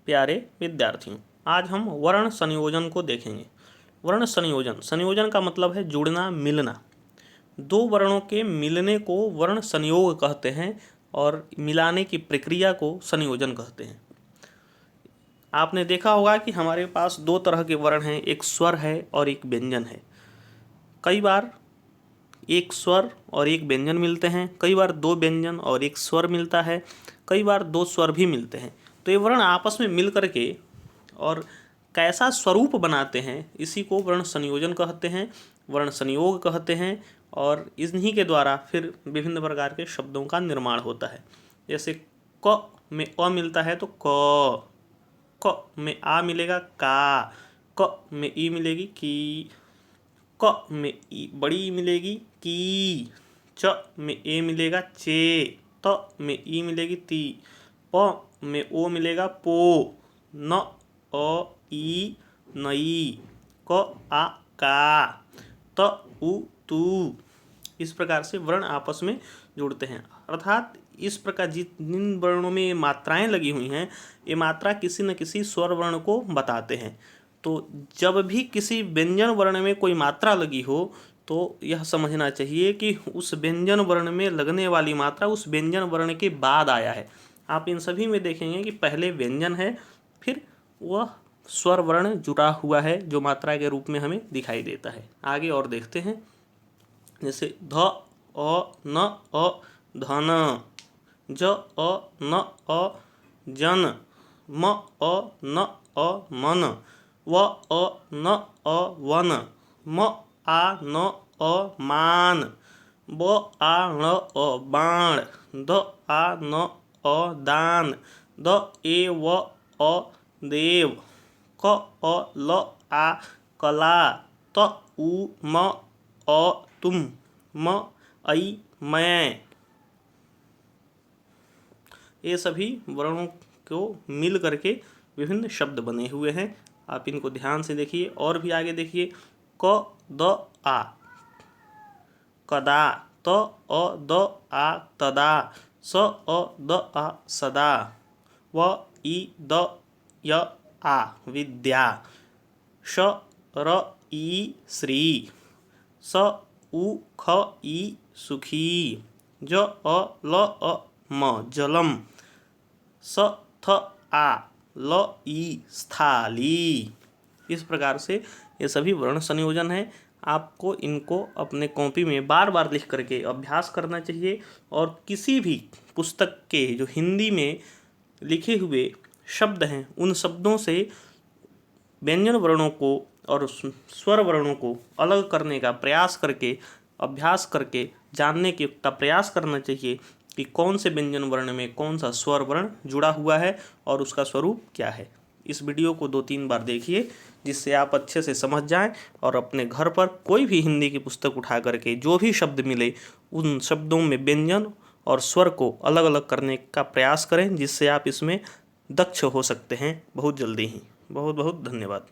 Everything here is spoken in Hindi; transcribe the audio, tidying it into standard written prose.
प्यारे विद्यार्थियों, आज हम वर्ण संयोजन को देखेंगे। वर्ण संयोजन का मतलब है जुड़ना, मिलना। दो वर्णों के मिलने को वर्ण संयोग कहते हैं और मिलाने की प्रक्रिया को संयोजन कहते हैं। आपने देखा होगा कि हमारे पास दो तरह के वर्ण हैं, एक स्वर है और एक व्यंजन है। कई बार एक स्वर और एक व्यंजन मिलते हैं, कई बार दो व्यंजन और एक स्वर मिलता है, कई बार दो स्वर भी मिलते हैं। तो ये वर्ण आपस में मिल करके और कैसा स्वरूप बनाते हैं, इसी को वर्ण संयोजन कहते हैं, वर्ण संयोग कहते हैं। और इन्हीं के द्वारा फिर विभिन्न प्रकार के शब्दों का निर्माण होता है। जैसे क में अ मिलता है तो क में आ मिलेगा का, क में ई मिलेगी की, क में बड़ी ई मिलेगी की, च में ए मिलेगा चे, त में ई मिलेगी ती, प में ओ मिलेगा पो, न अ ई नई, क आ का, त उ तू। इस प्रकार से वर्ण आपस में जुड़ते हैं। अर्थात इस प्रकार जिन वर्णों में मात्राएं लगी हुई हैं, ये मात्रा किसी न किसी स्वर वर्ण को बताते हैं। तो जब भी किसी व्यंजन वर्ण में कोई मात्रा लगी हो तो यह समझना चाहिए कि उस व्यंजन वर्ण में लगने वाली मात्रा उस व्यंजन वर्ण के बाद आया है। आप इन सभी में देखेंगे कि पहले व्यंजन है, फिर वह स्वर वर्ण जुड़ा हुआ है जो मात्रा के रूप में हमें दिखाई देता है। आगे और देखते हैं। जैसे ध अ न अ धन, ज अ न अ जन, म अ न अ मन, व अ न अ वन, म आ न अ मान, ब आ न अ बाण, द आ न अ दान, द ए व अ देव, क अ ल आ कला, त उ म अ तुम, म ऐ मैं। ये सभी वर्णों को मिल करके विभिन्न शब्द बने हुए हैं। आप इनको ध्यान से देखिए और भी आगे देखिए। क द आ कदा, त अ द आ तदा, स अ द आ सदा, व ई द य आ विद्या, श र ई श्री, स उ ख ई सुखी, ज अ ल अ म जलम, स थ आ ल ई स्थाली। इस प्रकार से ये सभी वर्ण संयोजन हैं। आपको इनको अपने कॉपी में बार बार लिख करके अभ्यास करना चाहिए और किसी भी पुस्तक के जो हिंदी में लिखे हुए शब्द हैं उन शब्दों से व्यंजन वर्णों को और स्वर वर्णों को अलग करने का प्रयास करके, अभ्यास करके जानने का प्रयास करना चाहिए कि कौन से व्यंजन वर्ण में कौन सा स्वर वर्ण जुड़ा हुआ है और उसका स्वरूप क्या है। इस वीडियो को 2-3 बार देखिए जिससे आप अच्छे से समझ जाएं और अपने घर पर कोई भी हिंदी की पुस्तक उठा करके जो भी शब्द मिले उन शब्दों में व्यंजन और स्वर को अलग अलग करने का प्रयास करें, जिससे आप इसमें दक्ष हो सकते हैं बहुत जल्दी ही। बहुत बहुत धन्यवाद।